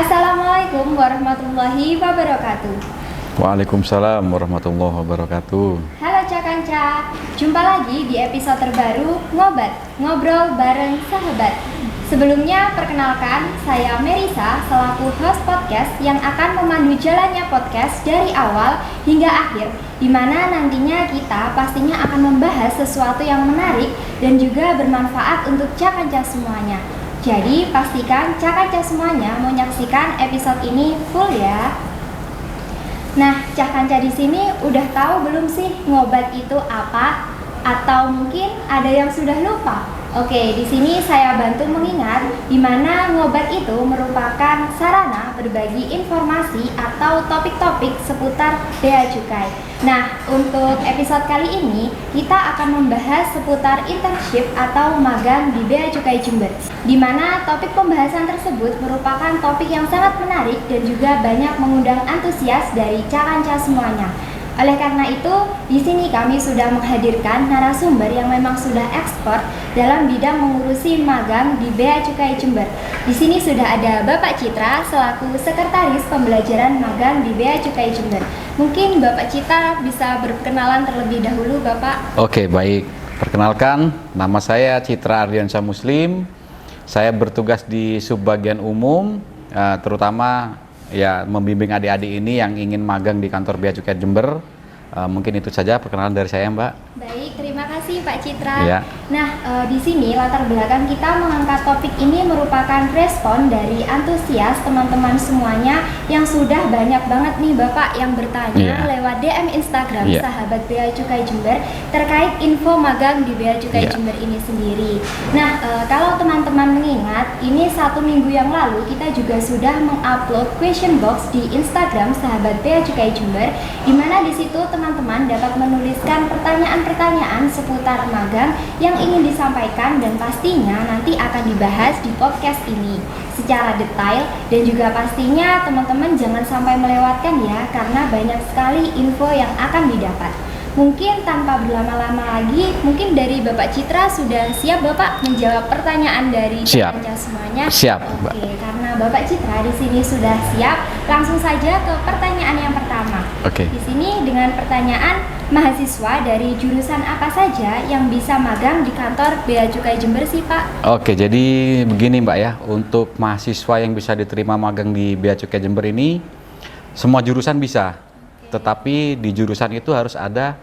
Assalamualaikum warahmatullahi wabarakatuh. Waalaikumsalam warahmatullahi wabarakatuh. Halo Cakanca, jumpa lagi di episode terbaru Ngobrol bareng Sahabat. Sebelumnya perkenalkan, saya Merisa selaku host podcast yang akan memandu jalannya podcast dari awal hingga akhir, di mana nantinya kita pastinya akan membahas sesuatu yang menarik dan juga bermanfaat untuk Cakanca semuanya. Jadi pastikan Cakanca semuanya menyaksikan episode ini full ya. Nah, Cakanca di sini udah tahu belum sih ngobat itu apa? Atau mungkin ada yang sudah lupa? Oke, di sini saya bantu mengingat di mana ngobat itu merupakan sarana berbagi informasi atau topik-topik seputar Bea Cukai. Nah, untuk episode kali ini kita akan membahas seputar internship atau magang di Bea Cukai Jember. Di mana topik pembahasan tersebut merupakan topik yang sangat menarik dan juga banyak mengundang antusias dari Cakanca semuanya. Oleh karena itu, di sini kami sudah menghadirkan narasumber yang memang sudah ekspor dalam bidang mengurusi magang di Bea Cukai Jember. Di sini sudah ada Bapak Citra selaku Sekretaris Pembelajaran Magang di Bea Cukai Jember. Mungkin Bapak Citra bisa berkenalan terlebih dahulu, Bapak. Oke, baik. Perkenalkan, nama saya Citra Ardiansyah Muslim. Saya bertugas di subbagian umum, terutama ya membimbing adik-adik ini yang ingin magang di kantor Bea Cukai Jember. Mungkin itu saja perkenalan dari saya, Mbak. Baik, terima kasih Pak Citra. Ya. Nah, di sini latar belakang kita mengangkat topik ini merupakan respon dari antusias teman-teman semuanya yang sudah banyak banget nih Bapak yang bertanya lewat DM Instagram Sahabat Bea Cukai Jember terkait info magang di Bea Cukai Jember ini sendiri. Nah, kalau teman-teman mengingat, ini 1 minggu yang lalu kita juga sudah mengupload question box di Instagram Sahabat Bea Cukai Jember, di mana di situ teman-teman dapat menuliskan pertanyaan-pertanyaan seputar magang yang ingin disampaikan dan pastinya nanti akan dibahas di podcast ini secara detail, dan juga pastinya teman-teman jangan sampai melewatkan ya, karena banyak sekali info yang akan didapat. Mungkin tanpa berlama-lama lagi, mungkin dari Bapak Citra sudah siap Bapak menjawab pertanyaan dari Cakanca semuanya? Siap. Oke, karena Bapak Citra di sini sudah siap, langsung saja ke pertanyaan yang pertama. Oke. Di sini dengan pertanyaan, mahasiswa dari jurusan apa saja yang bisa magang di kantor Bea Cukai Jember sih Pak? Oke, jadi begini Mbak ya, untuk mahasiswa yang bisa diterima magang di Bea Cukai Jember ini, semua jurusan bisa. Tetapi di jurusan itu harus ada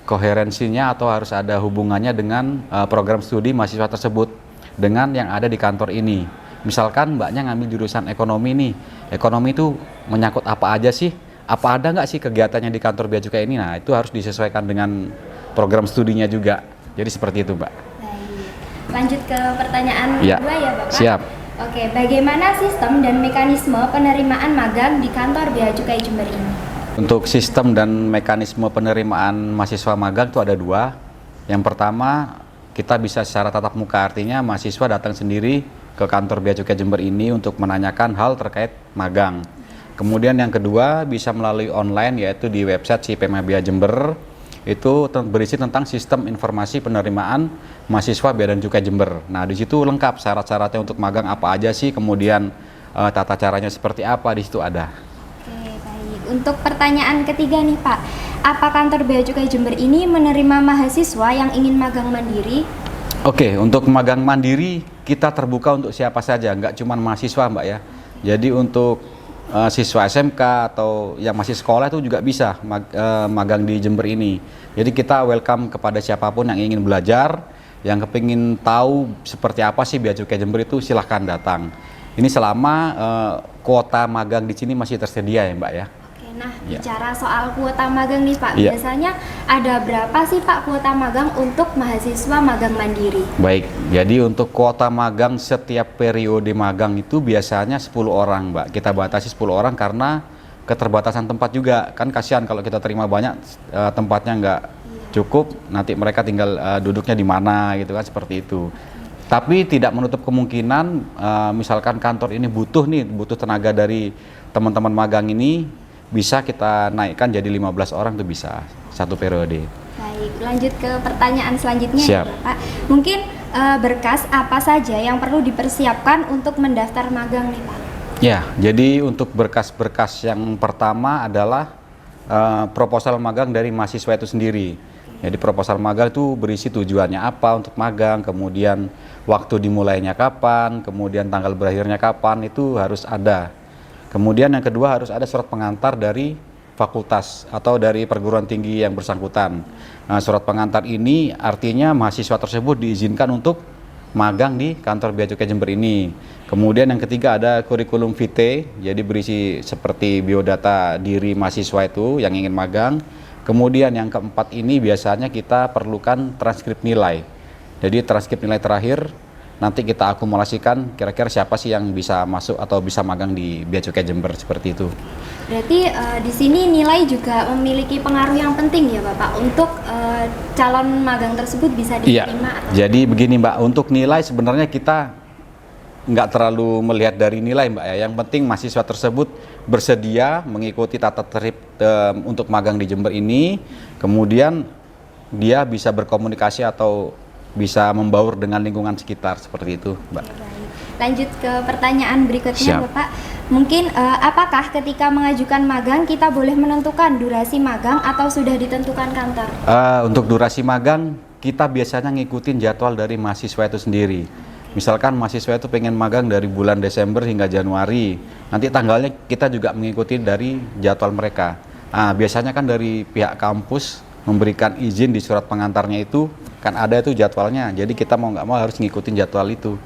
koherensinya atau harus ada hubungannya dengan program studi mahasiswa tersebut dengan yang ada di kantor ini. Misalkan Mbaknya ngambil jurusan ekonomi nih, ekonomi itu menyangkut apa aja sih? Apa ada nggak sih kegiatannya di kantor Bea Cukai ini? Nah, itu harus disesuaikan dengan program studinya juga. Jadi seperti itu, Mbak. Baik, lanjut ke pertanyaan kedua ya Bapak. Siap. Oke, bagaimana sistem dan mekanisme penerimaan magang di kantor Bea Cukai Jember ini? Untuk sistem dan mekanisme penerimaan mahasiswa magang itu ada 2. Yang pertama, kita bisa secara tatap muka, artinya mahasiswa datang sendiri ke kantor Bea Cukai Jember ini untuk menanyakan hal terkait magang. Kemudian yang kedua, bisa melalui online, yaitu di website SIPEMA Bea Jember. Itu berisi tentang sistem informasi penerimaan mahasiswa Bea dan Cukai Jember. Nah, di situ lengkap syarat-syaratnya untuk magang apa aja sih, kemudian tata caranya seperti apa, di situ ada. Untuk pertanyaan ketiga nih Pak, apa kantor Bea Cukai Jember ini menerima mahasiswa yang ingin magang mandiri? Oke, untuk magang mandiri kita terbuka untuk siapa saja, nggak cuma mahasiswa Mbak ya. Jadi untuk siswa SMK atau yang masih sekolah itu juga bisa magang di Jember ini. Jadi kita welcome kepada siapapun yang ingin belajar, yang kepingin tahu seperti apa sih Bea Cukai Jember itu, silahkan datang. Ini selama kuota magang di sini masih tersedia ya Mbak ya. Nah, bicara soal kuota magang nih Pak, biasanya ada berapa sih Pak kuota magang untuk mahasiswa magang mandiri? Baik, jadi untuk kuota magang setiap periode magang itu biasanya 10 orang Mbak. Kita batasi 10 orang karena keterbatasan tempat juga. Kan kasihan kalau kita terima banyak, tempatnya nggak cukup, nanti mereka tinggal duduknya di mana gitu kan, seperti itu. Tapi tidak menutup kemungkinan misalkan kantor ini butuh tenaga dari teman-teman magang ini, bisa kita naikkan jadi 15 orang tuh bisa satu periode. Baik, lanjut ke pertanyaan selanjutnya. Siap. Ya, Pak. Mungkin berkas apa saja yang perlu dipersiapkan untuk mendaftar magang nih Pak? Ya, jadi untuk berkas-berkas yang pertama adalah proposal magang dari mahasiswa itu sendiri. Jadi proposal magang itu berisi tujuannya apa untuk magang, kemudian waktu dimulainya kapan, kemudian tanggal berakhirnya kapan, itu harus ada. Kemudian yang kedua harus ada surat pengantar dari fakultas atau dari perguruan tinggi yang bersangkutan. Nah, surat pengantar ini artinya mahasiswa tersebut diizinkan untuk magang di kantor Bea Cukai Jember ini. Kemudian yang ketiga ada kurikulum vitae, jadi berisi seperti biodata diri mahasiswa itu yang ingin magang. Kemudian yang keempat ini biasanya kita perlukan transkrip nilai. Jadi transkrip nilai terakhir nanti kita akumulasikan kira-kira siapa sih yang bisa masuk atau bisa magang di Bea Cukai Jember, seperti itu. Berarti di sini nilai juga memiliki pengaruh yang penting ya Bapak untuk calon magang tersebut bisa diterima. Iya. Jadi begini Mbak, untuk nilai sebenarnya kita nggak terlalu melihat dari nilai Mbak ya. Yang penting mahasiswa tersebut bersedia mengikuti tata tertib untuk magang di Jember ini, kemudian dia bisa berkomunikasi atau bisa membaur dengan lingkungan sekitar, seperti itu Mbak. Baik. Lanjut ke pertanyaan berikutnya. Siap. Bapak. Mungkin apakah ketika mengajukan magang kita boleh menentukan durasi magang atau sudah ditentukan kantor? Untuk durasi magang kita biasanya ngikutin jadwal dari mahasiswa itu sendiri. Misalkan mahasiswa itu pengen magang dari bulan Desember hingga Januari, nanti tanggalnya kita juga mengikuti dari jadwal mereka. Biasanya kan dari pihak kampus memberikan izin di surat pengantarnya itu, kan ada itu jadwalnya, jadi kita mau nggak mau harus ngikutin jadwal itu.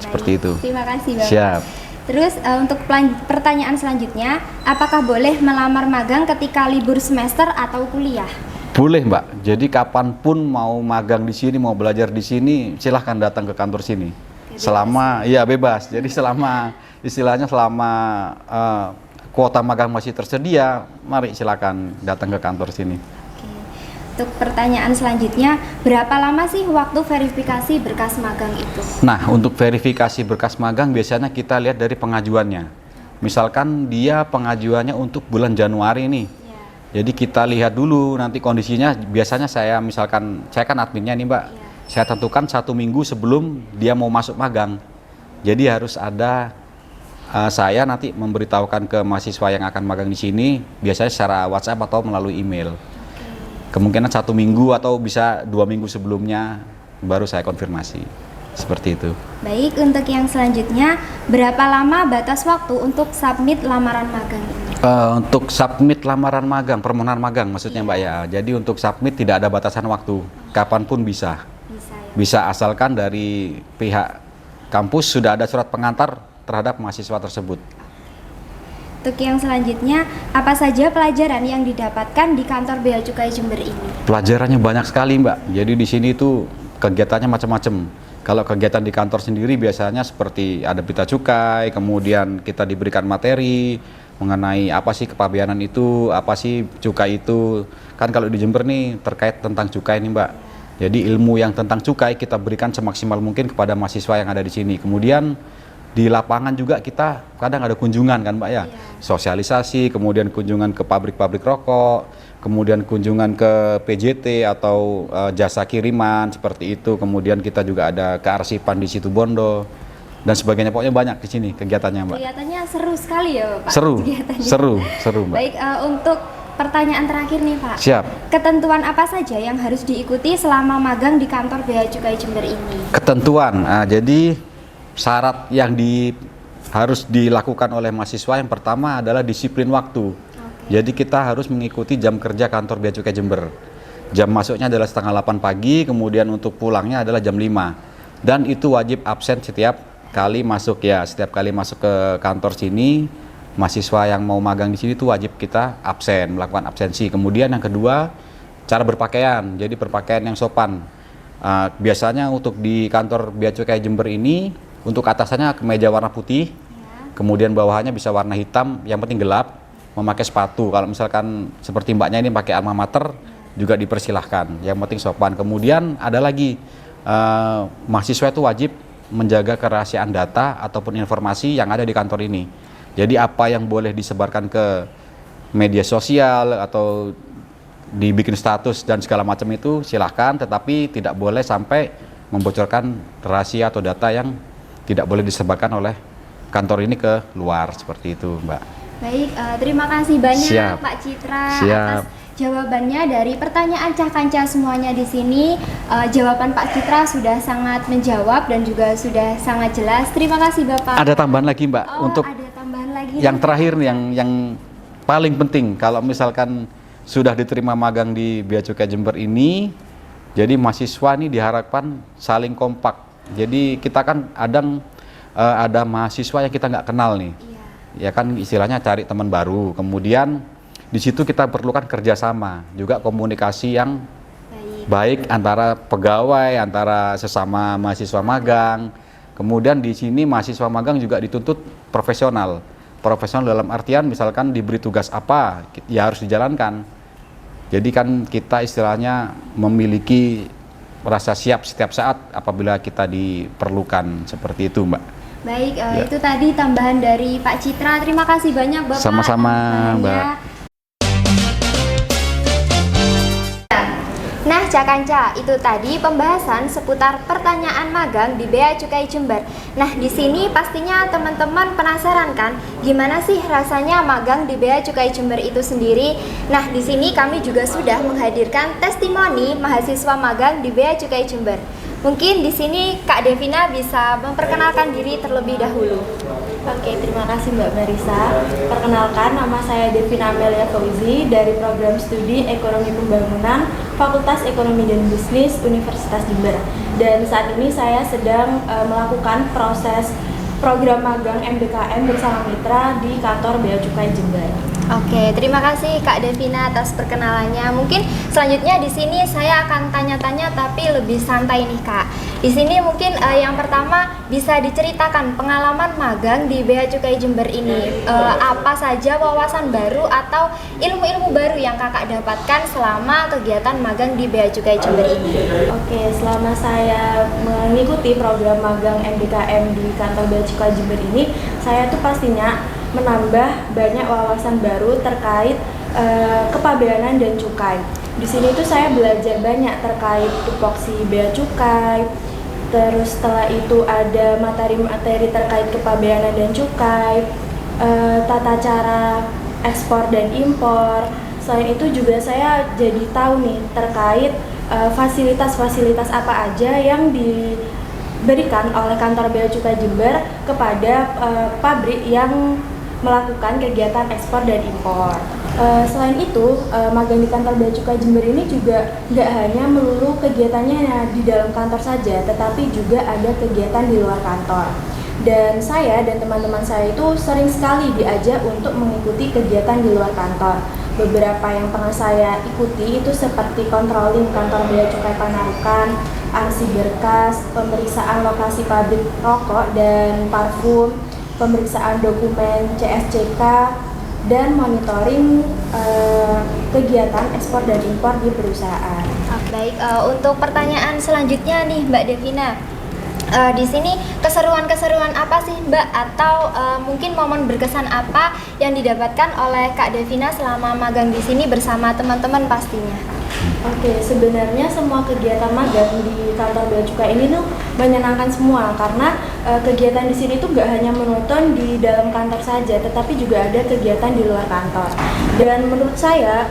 Seperti itu. Terima kasih Bapak. Siap. Terus untuk pertanyaan selanjutnya, apakah boleh melamar magang ketika libur semester atau kuliah? Boleh Mbak, jadi kapanpun mau magang di sini, mau belajar di sini, silahkan datang ke kantor sini. Bebas. Selama, iya bebas, jadi selama, istilahnya selama kuota magang masih tersedia, mari silakan datang ke kantor sini. Oke. Untuk pertanyaan selanjutnya, berapa lama sih waktu verifikasi berkas magang itu? Nah, untuk verifikasi berkas magang biasanya kita lihat dari pengajuannya. Misalkan dia pengajuannya untuk bulan Januari nih. Jadi kita lihat dulu nanti kondisinya, biasanya saya kan adminnya nih Mbak, saya tentukan 1 minggu sebelum dia mau masuk magang. Jadi harus ada, saya nanti memberitahukan ke mahasiswa yang akan magang di sini, biasanya secara WhatsApp atau melalui email. Kemungkinan 1 minggu atau bisa 2 minggu sebelumnya baru saya konfirmasi, seperti itu. Baik, untuk yang selanjutnya, berapa lama batas waktu untuk submit lamaran magang ini? Untuk submit lamaran magang, permohonan magang maksudnya Mbak ya. Jadi untuk submit tidak ada batasan waktu, kapanpun bisa. Bisa ya? Bisa asalkan dari pihak kampus sudah ada surat pengantar terhadap mahasiswa tersebut. Untuk yang selanjutnya, apa saja pelajaran yang didapatkan di kantor Bea Cukai Jember ini? Pelajarannya banyak sekali Mbak. Jadi di sini itu kegiatannya macam-macam. Kalau kegiatan di kantor sendiri biasanya seperti ada pita cukai, kemudian kita diberikan materi mengenai apa sih kepabeanan itu, apa sih cukai itu. Kan kalau di Jember nih terkait tentang cukai nih Mbak. Jadi ilmu yang tentang cukai kita berikan semaksimal mungkin kepada mahasiswa yang ada di sini. Kemudian di lapangan juga kita kadang ada kunjungan kan Mbak ya. Sosialisasi, kemudian kunjungan ke pabrik-pabrik rokok, kemudian kunjungan ke PJT atau jasa kiriman seperti itu. Kemudian kita juga ada kearsipan di Situbondo dan sebagainya, pokoknya banyak di sini kegiatannya Mbak. Kelihatannya seru sekali ya Pak. Seru, kegiatannya. seru Mbak. Baik, untuk pertanyaan terakhir nih Pak. Siap. Ketentuan apa saja yang harus diikuti selama magang di kantor Bea Cukai Jember ini? Ketentuan, jadi syarat yang harus dilakukan oleh mahasiswa yang pertama adalah disiplin waktu. Jadi kita harus mengikuti jam kerja kantor Bea Cukai Jember. Jam masuknya adalah setengah 8 pagi, kemudian untuk pulangnya adalah jam 5. Dan itu wajib absen setiap kali masuk ya, setiap kali masuk ke kantor sini, mahasiswa yang mau magang di sini itu wajib kita absen, melakukan absensi. Kemudian yang kedua, cara berpakaian, jadi berpakaian yang sopan. Biasanya untuk di kantor Bea Cukai Jember ini, untuk atasannya kemeja warna putih, kemudian bawahannya bisa warna hitam, yang penting gelap, memakai sepatu. Kalau misalkan seperti mbaknya ini pakai alma mater, juga dipersilahkan, yang penting sopan. Kemudian ada lagi, mahasiswa itu wajib menjaga kerahasiaan data ataupun informasi yang ada di kantor ini. Jadi apa yang boleh disebarkan ke media sosial atau dibikin status dan segala macam itu silahkan, tetapi tidak boleh sampai membocorkan rahasia atau data yang tidak boleh disebarkan oleh kantor ini ke luar, seperti itu, Mbak. Baik, terima kasih banyak Siap. Pak Citra Siap. atas jawabannya dari pertanyaan Cah Kanca semuanya di sini. Jawaban Pak Citra sudah sangat menjawab dan juga sudah sangat jelas. Terima kasih Bapak. Ada tambahan lagi, Mbak, untuk ada tambahan lagi. yang terakhir nih, yang paling penting kalau misalkan sudah diterima magang di Bea Cukai Jember ini, jadi mahasiswa ini diharapkan saling kompak. Jadi kita kan ada mahasiswa yang kita nggak kenal nih, ya kan istilahnya cari teman baru. Kemudian di situ kita perlukan kerjasama, juga komunikasi yang baik antara pegawai, antara sesama mahasiswa magang. Kemudian di sini mahasiswa magang juga dituntut profesional. Profesional dalam artian misalkan diberi tugas apa, ya harus dijalankan. Jadi kan kita istilahnya memiliki rasa siap setiap saat apabila kita diperlukan, seperti itu, Mbak. Baik, itu tadi tambahan dari Pak Citra. Terima kasih banyak Bapak. Sama-sama, Mbak. Nah, Cah Kanca, itu tadi pembahasan seputar pertanyaan magang di Bea Cukai Jember. Nah, di sini pastinya teman-teman penasaran kan, gimana sih rasanya magang di Bea Cukai Jember itu sendiri? Nah, di sini kami juga sudah menghadirkan testimoni mahasiswa magang di Bea Cukai Jember. Mungkin di sini Kak Devina bisa memperkenalkan diri terlebih dahulu. Oke, terima kasih Mbak Marisa. Perkenalkan, nama saya Devina Amelia Fauzi dari Program Studi Ekonomi Pembangunan Fakultas Ekonomi dan Bisnis Universitas Jember. Dan saat ini saya sedang melakukan proses program magang MBKM bersama mitra di kantor Bea Cukai Jember. Oke, terima kasih Kak Devina atas perkenalannya. Mungkin selanjutnya di sini saya akan tanya-tanya tapi lebih santai nih Kak. Di sini mungkin yang pertama bisa diceritakan pengalaman magang di Bea Cukai Jember ini. Apa saja wawasan baru atau ilmu-ilmu baru yang Kakak dapatkan selama kegiatan magang di Bea Cukai Jember ini? Oke, selama saya mengikuti program magang MBKM di kantor Bea Cukai Jember ini, saya tuh pastinya menambah banyak wawasan baru terkait kepabeanan dan cukai. Di sini tuh saya belajar banyak terkait tupoksi bea cukai. Terus setelah itu ada materi-materi terkait kepabeanan dan cukai, tata cara ekspor dan impor. Selain itu juga saya jadi tahu nih terkait fasilitas-fasilitas apa aja yang diberikan oleh kantor Bea Cukai Jember kepada pabrik yang melakukan kegiatan ekspor dan impor. Selain itu, magang di kantor Bea Cukai Jember ini juga nggak hanya melulu kegiatannya di dalam kantor saja, tetapi juga ada kegiatan di luar kantor. Dan saya dan teman-teman saya itu sering sekali diajak untuk mengikuti kegiatan di luar kantor. Beberapa yang pernah saya ikuti itu seperti controlling kantor Bea Cukai Panarukan, arsip berkas, pemeriksaan lokasi pabrik rokok dan parfum, pemeriksaan dokumen CSCK, dan monitoring kegiatan ekspor dan impor di perusahaan. Baik, untuk pertanyaan selanjutnya nih Mbak Devina. Di sini keseruan-keseruan apa sih Mbak atau mungkin momen berkesan apa yang didapatkan oleh Kak Devina selama magang di sini bersama teman-teman pastinya? Oke, sebenarnya semua kegiatan magang di kantor Bea Cukai ini tuh menyenangkan semua karena kegiatan di sini tuh nggak hanya monoton di dalam kantor saja, tetapi juga ada kegiatan di luar kantor. Dan menurut saya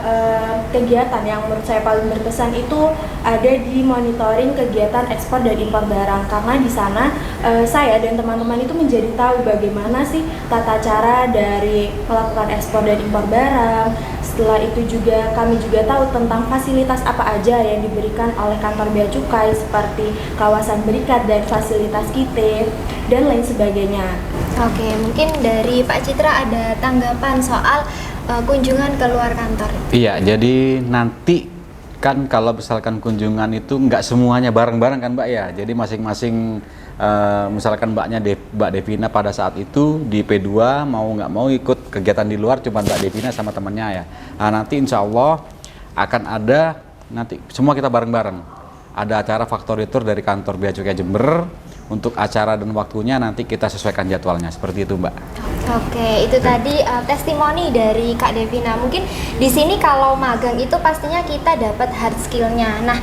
kegiatan yang menurut saya paling berkesan itu ada di monitoring kegiatan ekspor dan impor barang, karena di sana saya dan teman-teman itu menjadi tahu bagaimana sih tata cara dari melakukan ekspor dan impor barang. Setelah itu juga kami juga tahu tentang fasilitas apa aja yang diberikan oleh kantor Bea Cukai seperti kawasan berikat dan fasilitas KIT dan lain sebagainya. Oke, mungkin dari Pak Citra ada tanggapan soal kunjungan ke luar kantor. Iya, jadi nanti kan kalau misalkan kunjungan itu nggak semuanya bareng-bareng kan Mbak ya. Jadi masing-masing misalkan Mbak Devina pada saat itu di P2 mau nggak mau ikut kegiatan di luar cuma Mbak Devina sama temannya ya. Nah, nanti insya Allah akan ada nanti semua kita bareng-bareng. Ada acara factory tour dari kantor Bea Cukai Jember. Untuk acara dan waktunya nanti kita sesuaikan jadwalnya, seperti itu Mbak. Oke, itu tadi testimoni dari Kak Devina. Mungkin di sini kalau magang itu pastinya kita dapat hard skill-nya. Nah,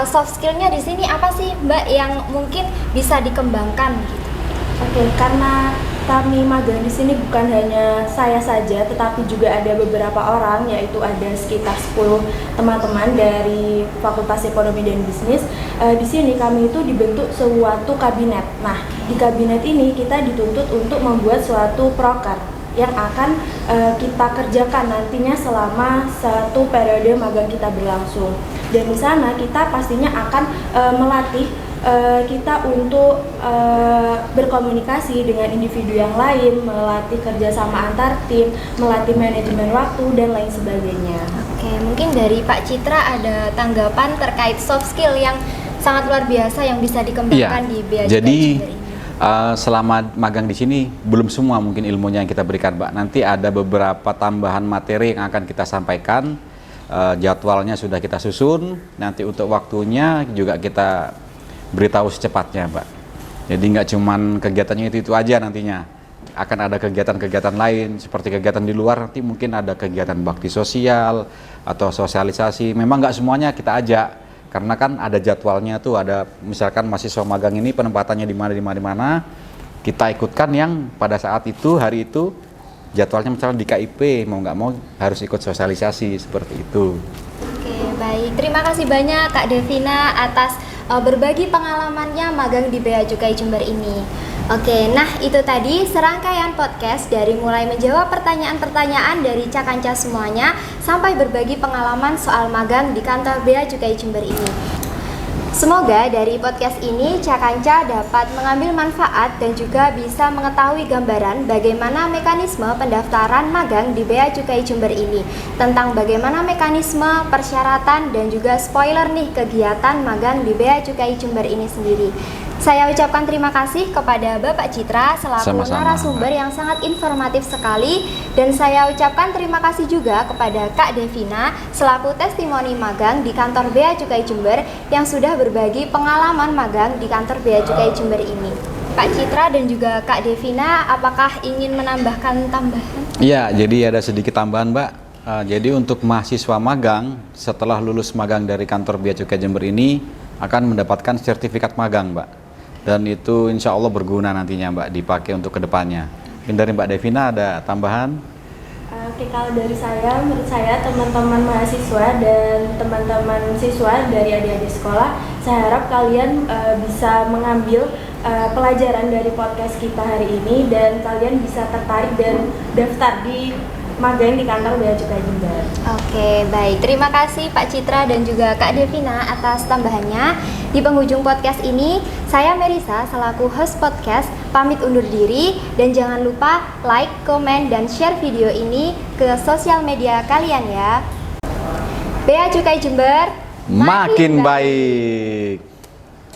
soft skill-nya di sini apa sih Mbak yang mungkin bisa dikembangkan gitu? Oke, karena kami magang di sini bukan hanya saya saja, tetapi juga ada beberapa orang, yaitu ada sekitar 10 teman-teman dari Fakultas Ekonomi dan Bisnis. Di sini kami itu dibentuk suatu kabinet. Nah, di kabinet ini kita dituntut untuk membuat suatu proker yang akan kita kerjakan nantinya selama satu periode magang kita berlangsung. Dan di sana kita pastinya akan melatih kita untuk berkomunikasi dengan individu yang lain, melatih kerjasama antar tim, melatih manajemen waktu, dan lain sebagainya. Oke, mungkin dari Pak Citra ada tanggapan terkait soft skill yang sangat luar biasa yang bisa dikembangkan di Bea Cukai Jadi Jember ini. selama magang di sini belum semua mungkin ilmunya yang kita berikan, Mbak. Nanti ada beberapa tambahan materi yang akan kita sampaikan. Jadwalnya sudah kita susun. Nanti untuk waktunya juga kita beritahu secepatnya, Mbak. Jadi nggak cuman kegiatannya itu aja nantinya. Akan ada kegiatan-kegiatan lain seperti kegiatan di luar, nanti mungkin ada kegiatan bakti sosial atau sosialisasi. Memang nggak semuanya kita ajak karena kan ada jadwalnya tuh, ada misalkan mahasiswa magang ini penempatannya di mana, kita ikutkan yang pada saat itu hari itu jadwalnya misalnya di KIP, mau nggak mau harus ikut sosialisasi seperti itu. Oke, baik. Terima kasih banyak Kak Devina atas berbagi pengalamannya magang di Bea Cukai Jember ini. Oke, nah itu tadi serangkaian podcast dari mulai menjawab pertanyaan-pertanyaan dari Cakanca semuanya sampai berbagi pengalaman soal magang di kantor Bea Cukai Jember ini. Semoga dari podcast ini Cakanca dapat mengambil manfaat dan juga bisa mengetahui gambaran bagaimana mekanisme pendaftaran magang di Bea Cukai Jember ini, tentang bagaimana mekanisme, persyaratan, dan juga spoiler nih kegiatan magang di Bea Cukai Jember ini sendiri. Saya ucapkan terima kasih kepada Bapak Citra selaku Sama-sama. narasumber yang sangat informatif sekali, dan saya ucapkan terima kasih juga kepada Kak Devina selaku testimoni magang di kantor Bea Cukai Jember yang sudah berbagi pengalaman magang di kantor Bea Cukai Jember ini. Pak Citra dan juga Kak Devina, apakah ingin menambahkan tambahan? Iya, jadi ada sedikit tambahan, Mbak. Jadi untuk mahasiswa magang setelah lulus magang dari kantor Bea Cukai Jember ini akan mendapatkan sertifikat magang, Mbak. Dan itu insya Allah berguna nantinya, Mbak, dipakai untuk kedepannya. Mungkin dari Mbak Devina ada tambahan? Oke, kalau dari saya, menurut saya teman-teman mahasiswa dan teman-teman siswa dari adik-adik sekolah, saya harap kalian bisa mengambil pelajaran dari podcast kita hari ini dan kalian bisa tertarik dan daftar di magang di kantor Bea Cukai Jember. Oke, baik. Terima kasih Pak Citra dan juga Kak Devina atas tambahannya. Di penghujung podcast ini, saya Merisa selaku host podcast pamit undur diri, dan jangan lupa like, komen, dan share video ini ke sosial media kalian ya. Bea Cukai Jember Makin baik.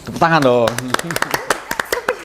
Tepuk tangan dong.